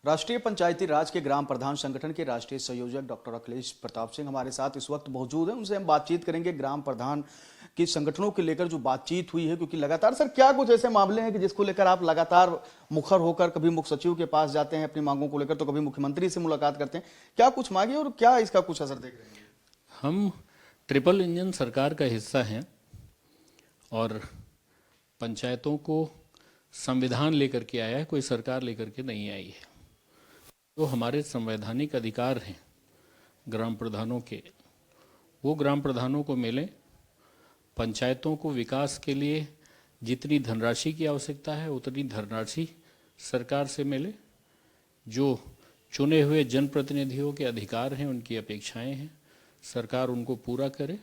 राष्ट्रीय पंचायती राज के ग्राम प्रधान संगठन के राष्ट्रीय संयोजक डॉक्टर अखिलेश प्रताप सिंह हमारे साथ इस वक्त मौजूद हैं। उनसे हम बातचीत करेंगे ग्राम प्रधान की संगठनों के लेकर जो बातचीत हुई है, क्योंकि लगातार सर क्या कुछ ऐसे मामले हैं कि जिसको लेकर आप लगातार मुखर होकर कभी मुख्य सचिव के पास जाते हैं अपनी मांगों को लेकर, तो कभी मुख्यमंत्री से मुलाकात करते हैं। क्या कुछ मांगे और क्या इसका कुछ असर देख रहे हैं? हम ट्रिपल इंजन सरकार का हिस्सा हैं और पंचायतों को संविधान लेकर के आया है, कोई सरकार लेकर के नहीं आई है। तो हमारे संवैधानिक अधिकार हैं ग्राम प्रधानों के, वो ग्राम प्रधानों को मिले। पंचायतों को विकास के लिए जितनी धनराशि की आवश्यकता है उतनी धनराशि सरकार से मिले। जो चुने हुए जनप्रतिनिधियों के अधिकार हैं, उनकी अपेक्षाएं हैं, सरकार उनको पूरा करे।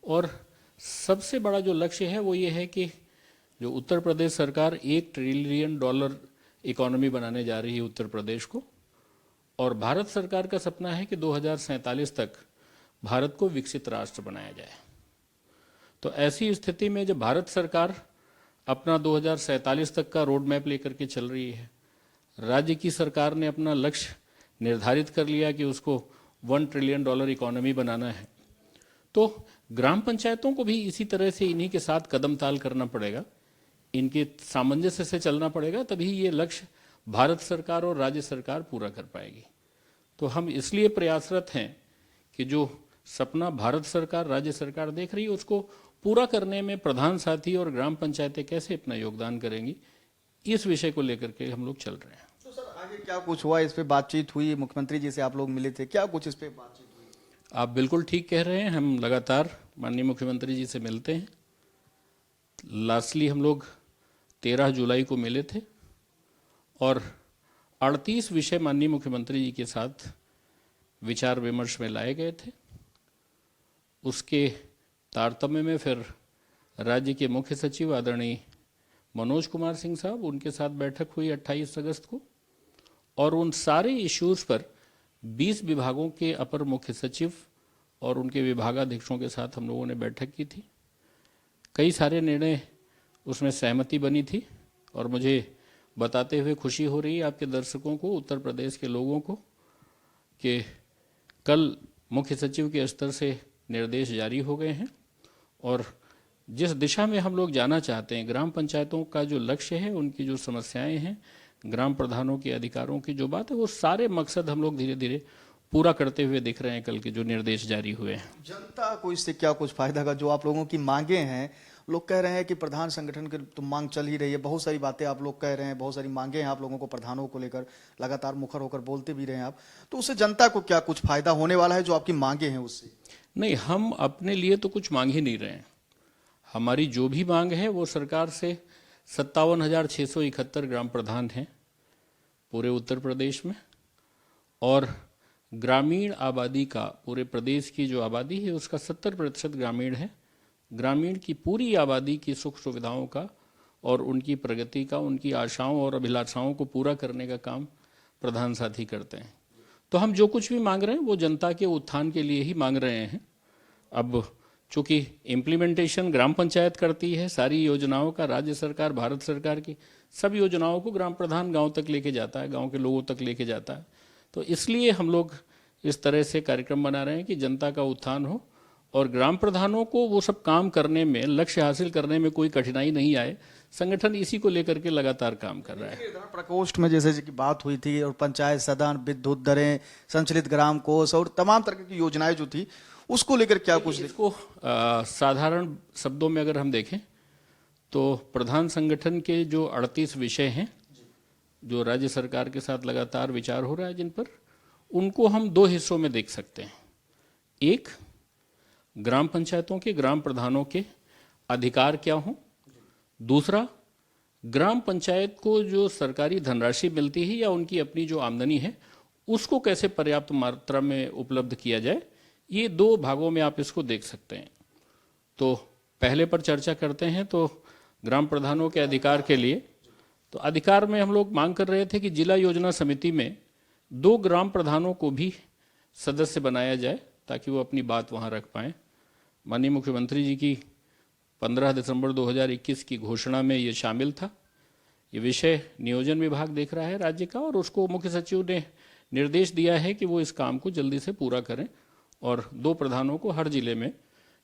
और सबसे बड़ा जो लक्ष्य है वो ये है कि जो उत्तर प्रदेश सरकार $1 ट्रिलियन इकोनॉमी बनाने जा रही है उत्तर प्रदेश को, और भारत सरकार का सपना है कि 2047 तक भारत को विकसित राष्ट्र बनाया जाए। तो ऐसी स्थिति में जब भारत सरकार अपना 2047 तक का रोड मैप लेकर के चल रही है, राज्य की सरकार ने अपना लक्ष्य निर्धारित कर लिया कि उसको $1 ट्रिलियन इकोनॉमी बनाना है, तो ग्राम पंचायतों को भी इसी तरह से इन्हीं के साथ कदम ताल करना पड़ेगा, इनके सामंजस्य से चलना पड़ेगा, तभी ये लक्ष्य भारत सरकार और राज्य सरकार पूरा कर पाएगी। तो हम इसलिए प्रयासरत हैं कि जो सपना भारत सरकार राज्य सरकार देख रही है उसको पूरा करने में प्रधान साथी और ग्राम पंचायतें कैसे अपना योगदान करेंगी, इस विषय को लेकर के हम लोग चल रहे हैं। तो सर आगे क्या कुछ हुआ, इस पे बातचीत हुई? मुख्यमंत्री जी से आप लोग मिले थे, क्या कुछ इस पे बातचीत हुई? आप बिल्कुल ठीक कह रहे हैं, हम लगातार माननीय मुख्यमंत्री जी से मिलते हैं। लास्टली हम लोग 13 जुलाई को मिले थे और 38 विषय माननीय मुख्यमंत्री जी के साथ विचार विमर्श में लाए गए थे। उसके तारतम्य में फिर राज्य के मुख्य सचिव आदरणीय मनोज कुमार सिंह साहब, उनके साथ बैठक हुई 28 अगस्त को, और उन सारे इश्यूज़ पर 20 विभागों के अपर मुख्य सचिव और उनके विभागाध्यक्षों के साथ हम लोगों ने बैठक की थी। कई सारे निर्णय उसमें सहमति बनी थी और मुझे बताते हुए खुशी हो रही है आपके दर्शकों को, उत्तर प्रदेश के लोगों को, कि कल मुख्य सचिव के स्तर से निर्देश जारी हो गए हैं और जिस दिशा में हम लोग जाना चाहते हैं, ग्राम पंचायतों का जो लक्ष्य है, उनकी जो समस्याएं हैं, ग्राम प्रधानों के अधिकारों की जो बात है, वो सारे मकसद हम लोग धीरे धीरे पूरा करते हुए दिख रहे हैं कल के जो निर्देश जारी हुए हैं। जनता को इससे क्या कुछ फायदा का? जो आप लोगों की मांगे हैं, लोग कह रहे हैं कि प्रधान संगठन की तो मांग चल ही रही है, बहुत सारी बातें आप लोग कह रहे हैं, बहुत सारी मांगे हैं आप लोगों को प्रधानों को लेकर, लगातार मुखर होकर बोलते भी रहे हैं आप, तो उससे जनता को क्या कुछ फायदा होने वाला है जो आपकी मांगे हैं उससे? नहीं, हम अपने लिए तो कुछ मांग ही नहीं रहे हैं। हमारी जो भी मांग है वो सरकार से 57,671 ग्राम प्रधान हैं पूरे उत्तर प्रदेश में, और ग्रामीण आबादी का, पूरे प्रदेश की जो आबादी है उसका 70% ग्रामीण है। ग्रामीण की पूरी आबादी की सुख सुविधाओं का और उनकी प्रगति का, उनकी आशाओं और अभिलाषाओं को पूरा करने का काम प्रधान साथी करते हैं। तो हम जो कुछ भी मांग रहे हैं वो जनता के उत्थान के लिए ही मांग रहे हैं। अब चूँकि इम्प्लीमेंटेशन ग्राम पंचायत करती है सारी योजनाओं का, राज्य सरकार, भारत सरकार की सब योजनाओं को ग्राम प्रधान गांव तक लेके जाता है, गांव के लोगों तक लेके जाता है। तो इसलिए हम लोग इस तरह से कार्यक्रम बना रहे हैं कि जनता का उत्थान हो और ग्राम प्रधानों को वो सब काम करने में, लक्ष्य हासिल करने में कोई कठिनाई नहीं आए। संगठन इसी को लेकर के लगातार काम कर रहा है। प्रकोष्ठ में जैसे कि बात हुई थी, और पंचायत सदन, विद्युत दरें, संचालित ग्राम कोष और तमाम तरह की योजनाएं जो थी, उसको लेकर क्या कुछ? इसको साधारण शब्दों में अगर हम देखें तो प्रधान संगठन के जो 38 विषय हैं जो राज्य सरकार के साथ लगातार विचार हो रहा है जिन पर, उनको हम 2 हिस्सों में देख सकते हैं। एक, ग्राम पंचायतों के ग्राम प्रधानों के अधिकार क्या हों। दूसरा, ग्राम पंचायत को जो सरकारी धनराशि मिलती है या उनकी अपनी जो आमदनी है उसको कैसे पर्याप्त मात्रा में उपलब्ध किया जाए। ये 2 भागों में आप इसको देख सकते हैं। तो पहले पर चर्चा करते हैं। तो ग्राम प्रधानों के अधिकार के लिए, तो अधिकार में हम लोग मांग कर रहे थे कि जिला योजना समिति में 2 ग्राम प्रधानों को भी सदस्य बनाया जाए ताकि वो अपनी बात वहाँ रख पाएँ। माननीय मुख्यमंत्री जी की 15 दिसंबर 2021 की घोषणा में ये शामिल था। ये विषय नियोजन विभाग देख रहा है राज्य का, और उसको मुख्य सचिव ने निर्देश दिया है कि वो इस काम को जल्दी से पूरा करें और 2 प्रधानों को हर जिले में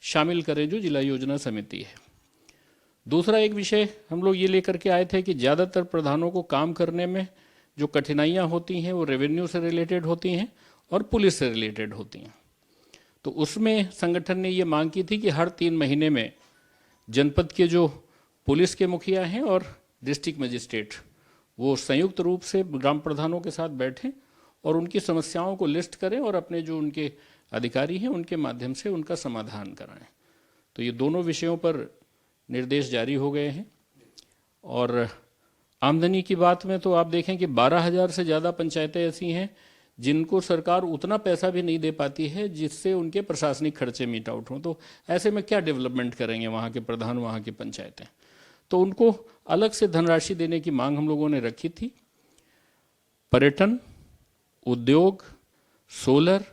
शामिल करें जो जिला योजना समिति है। दूसरा एक विषय हम लोग ये लेकर के आए थे कि ज़्यादातर प्रधानों को काम करने में जो कठिनाइयाँ होती हैं वो रेवेन्यू से रिलेटेड होती हैं और पुलिस से रिलेटेड होती हैं। तो उसमें संगठन ने ये मांग की थी कि हर 3 महीने में जनपद के जो पुलिस के मुखिया हैं और डिस्ट्रिक्ट मजिस्ट्रेट वो संयुक्त रूप से ग्राम प्रधानों के साथ बैठें और उनकी समस्याओं को लिस्ट करें और अपने जो उनके अधिकारी हैं उनके माध्यम से उनका समाधान कराएं। तो ये दोनों विषयों पर निर्देश जारी हो गए हैं। और आमदनी की बात में तो आप देखें कि 12,000 से ज़्यादा पंचायतें ऐसी हैं जिनको सरकार उतना पैसा भी नहीं दे पाती है जिससे उनके प्रशासनिक खर्चे मीट आउट हों। तो ऐसे में क्या डेवलपमेंट करेंगे वहाँ के प्रधान, वहाँ की पंचायतें? तो उनको अलग से धनराशि देने की मांग हम लोगों ने रखी थी। पर्यटन, उद्योग, सोलर,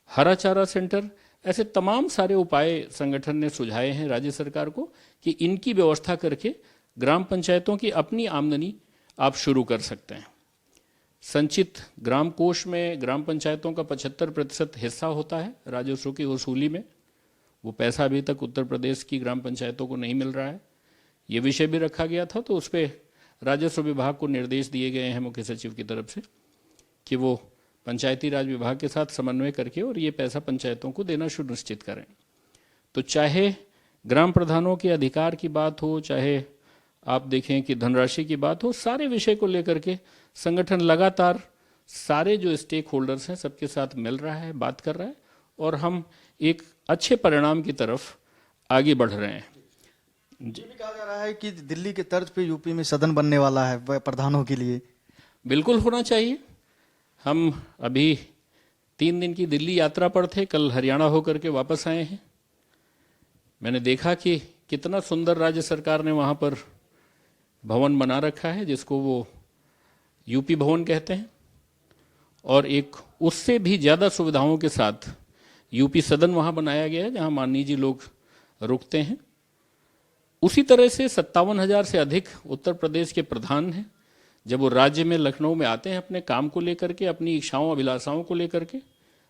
हरा चारा सेंटर, ऐसे तमाम सारे उपाय संगठन ने सुझाए हैं राज्य सरकार को कि इनकी व्यवस्था करके ग्राम पंचायतों की अपनी आमदनी आप शुरू कर सकते हैं। संचित ग्राम कोष में ग्राम पंचायतों का 75% हिस्सा होता है राजस्व की वसूली में। वो पैसा अभी तक उत्तर प्रदेश की ग्राम पंचायतों को नहीं मिल रहा है। ये विषय भी रखा गया था, तो उस पर राजस्व विभाग को निर्देश दिए गए हैं मुख्य सचिव की तरफ से कि वो पंचायती राज विभाग के साथ समन्वय करके और ये पैसा पंचायतों को देना सुनिश्चित करें। तो चाहे ग्राम प्रधानों के अधिकार की बात हो, चाहे आप देखें कि धनराशि की बात हो, सारे विषय को लेकर के संगठन लगातार सारे जो स्टेक होल्डर्स हैं सबके साथ मिल रहा है, बात कर रहा है और हम एक अच्छे परिणाम की तरफ आगे बढ़ रहे हैं। ये भी कहा जा रहा है कि दिल्ली के तर्ज पे यूपी में सदन बनने वाला है प्रधानों के लिए। बिल्कुल होना चाहिए। हम अभी 3 दिन की दिल्ली यात्रा पर थे, कल हरियाणा होकर के वापस आए हैं। मैंने देखा कि कितना सुंदर राज्य सरकार ने वहाँ पर भवन बना रखा है जिसको वो यूपी भवन कहते हैं, और एक उससे भी ज़्यादा सुविधाओं के साथ यूपी सदन वहाँ बनाया गया है जहाँ माननीय जी लोग रुकते हैं। उसी तरह से 57,000 से अधिक उत्तर प्रदेश के प्रधान हैं। जब वो राज्य में लखनऊ में आते हैं अपने काम को लेकर के, अपनी इच्छाओं अभिलाषाओं को लेकर के,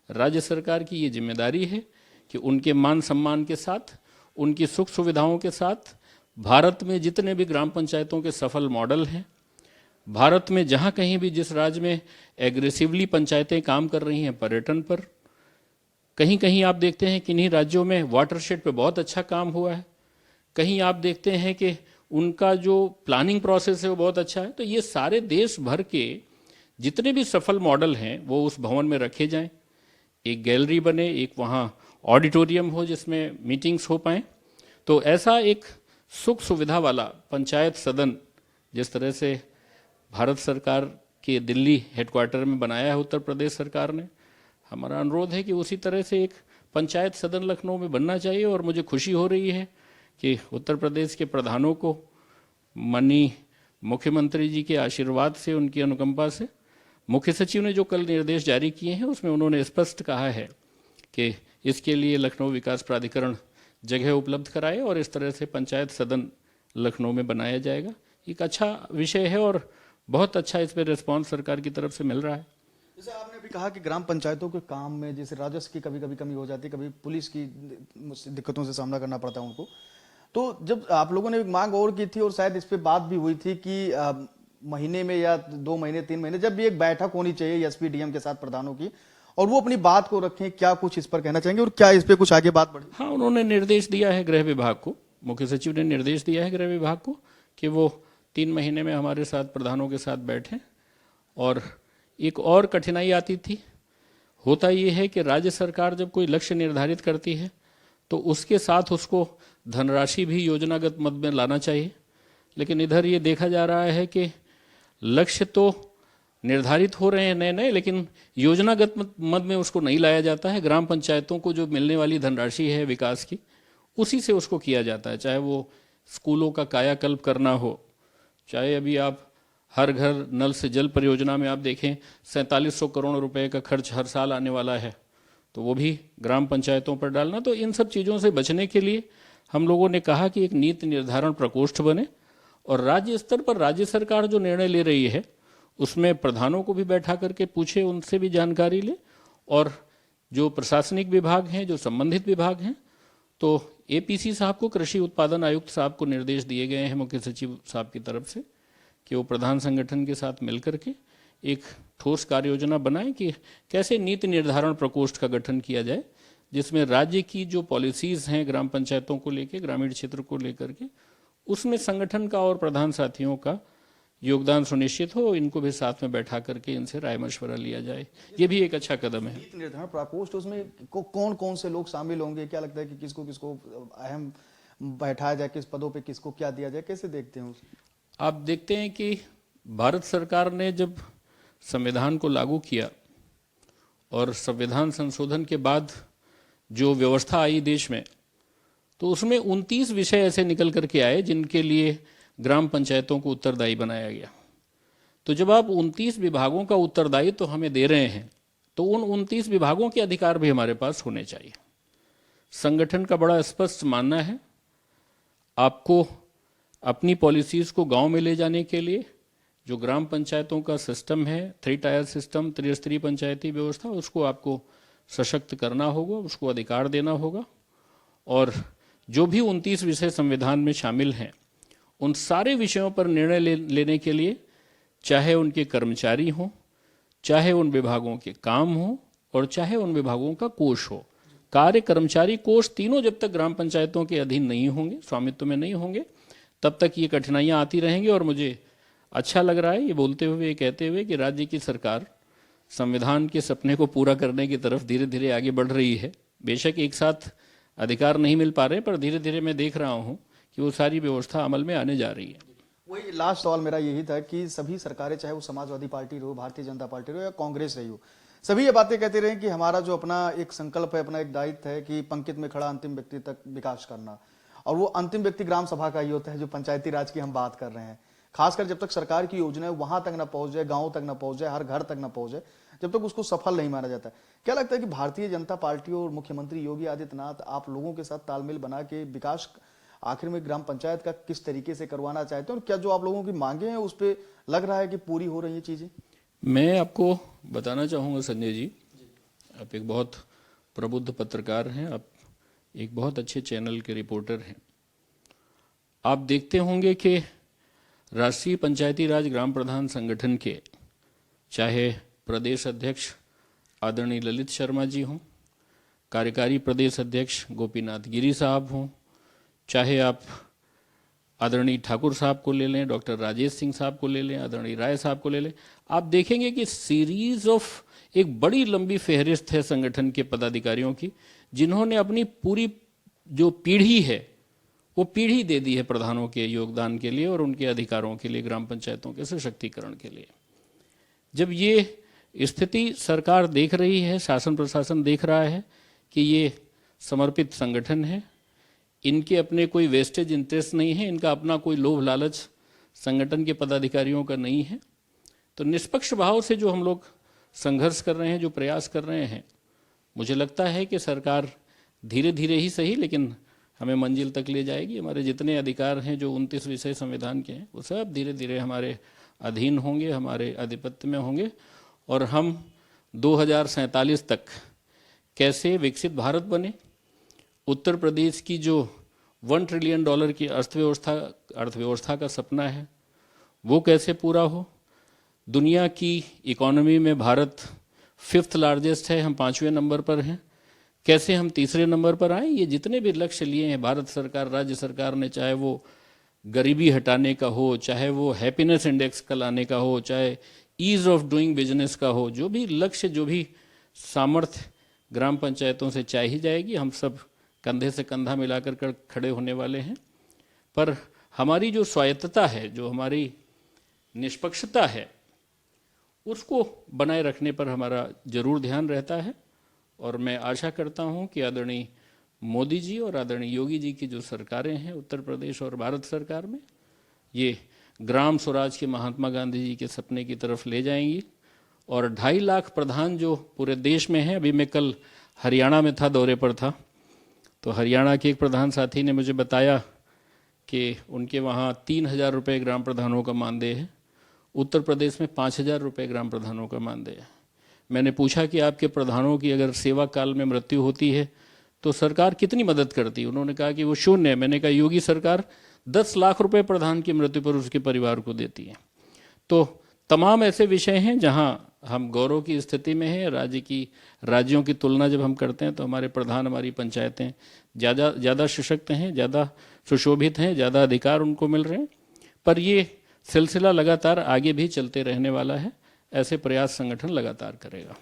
राज्य सरकार की ये जिम्मेदारी है कि उनके मान सम्मान के साथ, उनकी सुख सुविधाओं के साथ भारत में जितने भी ग्राम पंचायतों के सफल मॉडल हैं, भारत में जहाँ कहीं भी जिस राज्य में एग्रेसिवली पंचायतें काम कर रही हैं पर्यटन पर, कहीं कहीं आप देखते हैं कि इन्हीं राज्यों में वाटरशेड पे बहुत अच्छा काम हुआ है, कहीं आप देखते हैं कि उनका जो प्लानिंग प्रोसेस है वो बहुत अच्छा है। तो ये सारे देश भर के जितने भी सफल मॉडल हैं वो उस भवन में रखे जाएं, एक गैलरी बने, एक वहाँ ऑडिटोरियम हो जिसमें मीटिंग्स हो पाएँ। तो ऐसा एक सुख सुविधा वाला पंचायत सदन जिस तरह से भारत सरकार के दिल्ली हेडक्वार्टर में बनाया है उत्तर प्रदेश सरकार ने, हमारा अनुरोध है कि उसी तरह से एक पंचायत सदन लखनऊ में बनना चाहिए। और मुझे खुशी हो रही है कि उत्तर प्रदेश के प्रधानों को माननीय मुख्यमंत्री जी के आशीर्वाद से, उनकी अनुकंपा से, मुख्य सचिव ने जो कल निर्देश जारी किए हैं उसमें उन्होंने स्पष्ट कहा है कि इसके लिए लखनऊ विकास प्राधिकरण जगह उपलब्ध कराए और इस तरह से पंचायत सदन लखनऊ में बनाया जाएगा। एक अच्छा विषय है और बहुत अच्छा इस पर रिस्पॉन्स सरकार की तरफ से मिल रहा है। जैसे आपने भी कहा कि ग्राम पंचायतों के काम में जैसे राजस्व की कभी कभी कमी हो जाती है, कभी पुलिस की दिक्कतों से सामना करना पड़ता है उनको। तो जब आप लोगों ने मांग और की थी और शायद इस पे बात भी हुई थी कि महीने में या 2 महीने 3 महीने जब भी एक बैठक होनी चाहिए एसपी डीएम के साथ प्रधानों की, और वो अपनी बात को रखें, क्या कुछ इस पर कहना चाहेंगे और क्या इस पे कुछ आगे बात बढ़ी? हाँ, उन्होंने निर्देश दिया है गृह विभाग को, मुख्य सचिव ने निर्देश दिया है गृह विभाग को कि वो 3 महीने में हमारे साथ प्रधानों के साथ बैठें। और एक और कठिनाई आती थी, होता ये है कि राज्य सरकार जब कोई लक्ष्य निर्धारित करती है तो उसके साथ उसको धनराशि भी योजनागत मद में लाना चाहिए, लेकिन इधर ये देखा जा रहा है कि लक्ष्य तो निर्धारित हो रहे हैं नए नए, लेकिन योजनागत मद में उसको नहीं लाया जाता है। ग्राम पंचायतों को जो मिलने वाली धनराशि है विकास की, उसी से उसको किया जाता है। चाहे वो स्कूलों का कायाकल्प करना हो, चाहे अभी आप हर घर नल से जल परियोजना में आप देखें 4700 करोड़ रुपए का खर्च हर साल आने वाला है, तो वो भी ग्राम पंचायतों पर डालना। तो इन सब चीज़ों से बचने के लिए हम लोगों ने कहा कि एक नीति निर्धारण प्रकोष्ठ बने और राज्य स्तर पर राज्य सरकार जो निर्णय ले रही है उसमें प्रधानों को भी बैठा करके पूछे, उनसे भी जानकारी ले, और जो प्रशासनिक विभाग हैं, जो संबंधित विभाग हैं, तो एपीसी साहब को, कृषि उत्पादन आयुक्त साहब को निर्देश दिए गए हैं मुख्य सचिव साहब की तरफ से कि वो प्रधान संगठन के साथ मिलकर के एक ठोस कार्य योजना बनाएं कि कैसे नीति निर्धारण प्रकोष्ठ का गठन किया जाए, जिसमें राज्य की जो पॉलिसीज हैं ग्राम पंचायतों को लेकर, ग्रामीण क्षेत्र को लेकर के, उसमें संगठन का और प्रधान साथियों का योगदान सुनिश्चित हो। इनको भी साथ में बैठा करके इनसे राय मशवरा लिया जाए, ये भी एक अच्छा कदम है। नीति निर्धारण प्रकोष्ठ, उसमें कौन कौन से लोग शामिल होंगे, क्या लगता है कि किसको किसको अहम बैठाया जाए, किस पदों पे किसको क्या दिया जाए, कैसे देखते हैं? आप देखते हैं कि भारत सरकार ने जब संविधान को लागू किया और संविधान संशोधन के बाद जो व्यवस्था आई देश में, तो उसमें 29 विषय ऐसे निकल करके आए जिनके लिए ग्राम पंचायतों को उत्तरदायी बनाया गया। तो जब आप 29 विभागों का उत्तरदायित्व तो हमें दे रहे हैं, तो उन 29 विभागों के अधिकार भी हमारे पास होने चाहिए। संगठन का बड़ा स्पष्ट मानना है, आपको अपनी पॉलिसीज़ को गांव में ले जाने के लिए जो ग्राम पंचायतों का सिस्टम है, 3 टायर सिस्टम, त्रिस्तरीय पंचायती व्यवस्था, उसको आपको सशक्त करना होगा, उसको अधिकार देना होगा। और जो भी 29 विषय संविधान में शामिल हैं, उन सारे विषयों पर निर्णय लेने के लिए चाहे उनके कर्मचारी हों, चाहे उन विभागों के काम हों, और चाहे उन विभागों का कोष हो, कार्य, कर्मचारी, कोष, तीनों जब तक ग्राम पंचायतों के अधीन नहीं होंगे, स्वामित्व में नहीं होंगे, तब तक ये कठिनाइयाँ आती रहेंगी। और मुझे अच्छा लग रहा है ये बोलते हुए, ये कहते हुए कि राज्य की सरकार संविधान के सपने को पूरा करने की तरफ धीरे धीरे आगे बढ़ रही है। बेशक एक साथ अधिकार नहीं मिल पा रहे, पर धीरे धीरे मैं देख रहा हूँ कि वो सारी व्यवस्था अमल में आने जा रही है। वही लास्ट सवाल मेरा यही था कि सभी सरकारें, चाहे वो समाजवादी पार्टी रहो, भारतीय जनता पार्टी रहो या कांग्रेस रही हो, सभी ये बातें कहते रहे कि हमारा जो अपना एक संकल्प है, अपना एक दायित्व है कि पंक्ति में खड़ा अंतिम व्यक्ति तक विकास करना, और वो अंतिम व्यक्ति ग्राम सभा का ही होता है, जो पंचायती राज की हम बात कर रहे हैं। खासकर जब तक सरकार की योजनाएं वहां तक ना पहुंच जाए, गाँव तक ना पहुंच जाए, हर घर तक ना पहुंच जाए, जब तक उसको सफल नहीं माना जाता। क्या लगता है कि भारतीय जनता पार्टी और मुख्यमंत्री योगी आदित्यनाथ आप लोगों के साथ तालमेल बना के विकास आखिर में ग्राम पंचायत का किस तरीके से करवाना चाहते हैं, और क्या जो आप लोगों की मांगे हैं उस पर लग रहा है कि पूरी हो रही है चीजें? मैं आपको बताना चाहूँगा संजय जी, आप एक बहुत प्रबुद्ध पत्रकार हैं, आप एक बहुत अच्छे चैनल के रिपोर्टर हैं। आप देखते होंगे कि राष्ट्रीय पंचायती राज ग्राम प्रधान संगठन के चाहे प्रदेश अध्यक्ष आदरणीय ललित शर्मा जी हों, कार्यकारी प्रदेश अध्यक्ष गोपीनाथ गिरी साहब हों, चाहे आप आदरणीय ठाकुर साहब को ले लें, डॉक्टर राजेश सिंह साहब को ले लें, आदरणीय राय साहब को ले लें, आप देखेंगे कि सीरीज ऑफ एक बड़ी लंबी फहरिस्त है संगठन के पदाधिकारियों की, जिन्होंने अपनी पूरी जो पीढ़ी है वो पीढ़ी दे दी है प्रधानों के योगदान के लिए और उनके अधिकारों के लिए, ग्राम पंचायतों के सशक्तिकरण के लिए। जब ये स्थिति सरकार देख रही है, शासन प्रशासन देख रहा है कि ये समर्पित संगठन है, इनके अपने कोई वेस्टेज इंटरेस्ट नहीं है, इनका अपना कोई लोभ लालच संगठन के पदाधिकारियों का नहीं है, तो निष्पक्ष भाव से जो हम लोग संघर्ष कर रहे हैं, जो प्रयास कर रहे हैं, मुझे लगता है कि सरकार धीरे धीरे ही सही लेकिन हमें मंजिल तक ले जाएगी। हमारे जितने अधिकार हैं जो 29 विषय संविधान के हैं, वो सब धीरे धीरे हमारे अधीन होंगे, हमारे आधिपत्य में होंगे, और हम 2047 तक कैसे विकसित भारत बने, उत्तर प्रदेश की जो $1 ट्रिलियन की अर्थव्यवस्था का सपना है वो कैसे पूरा हो, दुनिया की इकोनॉमी में भारत 5th लार्जेस्ट है, हम 5वें नंबर पर हैं, कैसे हम 3रे नंबर पर आए। ये जितने भी लक्ष्य लिए हैं भारत सरकार, राज्य सरकार ने, चाहे वो गरीबी हटाने का हो, चाहे वो हैप्पीनेस इंडेक्स का लाने का हो, चाहे ईज ऑफ डूइंग बिजनेस का हो, जो भी लक्ष्य, जो भी सामर्थ्य ग्राम पंचायतों से चाहिए जाएगी, हम सब कंधे से कंधा मिलाकर कर खड़े होने वाले हैं। पर हमारी जो स्वायत्तता है, जो हमारी निष्पक्षता है, उसको बनाए रखने पर हमारा जरूर ध्यान रहता है। और मैं आशा करता हूं कि आदरणीय मोदी जी और आदरणीय योगी जी की जो सरकारें हैं उत्तर प्रदेश और भारत सरकार में, ये ग्राम स्वराज के महात्मा गांधी जी के सपने की तरफ ले जाएंगी। और 2.5 लाख प्रधान जो पूरे देश में हैं, अभी मैं कल हरियाणा में था, दौरे पर था, तो हरियाणा के एक प्रधान साथी ने मुझे बताया कि उनके वहाँ 3,000 रुपये ग्राम प्रधानों का मानदेय है, उत्तर प्रदेश में 5,000 रुपये ग्राम प्रधानों का मानदेय है। मैंने पूछा कि आपके प्रधानों की अगर सेवा काल में मृत्यु होती है तो सरकार कितनी मदद करती है? उन्होंने कहा कि वो शून्य है। मैंने कहा योगी सरकार 10 लाख रुपए प्रधान की मृत्यु पर उसके परिवार को देती है। तो तमाम ऐसे विषय हैं जहां हम गौरव की स्थिति में हैं। राज्यों की तुलना जब हम करते हैं तो हमारे प्रधान, हमारी पंचायतें ज़्यादा सशक्त हैं, ज़्यादा सुशोभित हैं, ज़्यादा अधिकार उनको मिल रहे हैं। पर ये सिलसिला लगातार आगे भी चलते रहने वाला है। ऐसे प्रयास संगठन लगातार करेगा।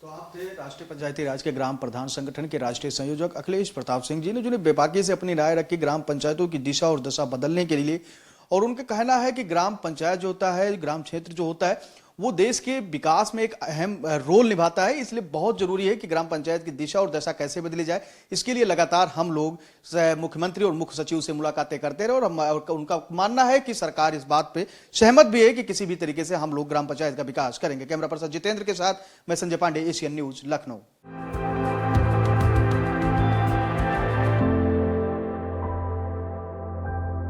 तो आप थे राष्ट्रीय पंचायती राज के ग्राम प्रधान संगठन के राष्ट्रीय संयोजक अखिलेश प्रताप सिंह जी ने, जिन्हें बेबाकी से अपनी राय रखी ग्राम पंचायतों की दिशा और दशा बदलने के लिए। और उनका कहना है कि ग्राम पंचायत जो होता है, ग्राम क्षेत्र जो होता है, वो देश के विकास में एक अहम रोल निभाता है। इसलिए बहुत जरूरी है कि ग्राम पंचायत की दिशा और दशा कैसे बदली जाए। इसके लिए लगातार हम लोग मुख्यमंत्री और मुख्य सचिव से मुलाकातें करते रहे और उनका मानना है कि सरकार इस बात पे सहमत भी है कि किसी भी तरीके से हम लोग ग्राम पंचायत का विकास करेंगे। कैमरा पर्सन जितेंद्र के साथ मैं संजय पांडे, एशियन न्यूज, लखनऊ।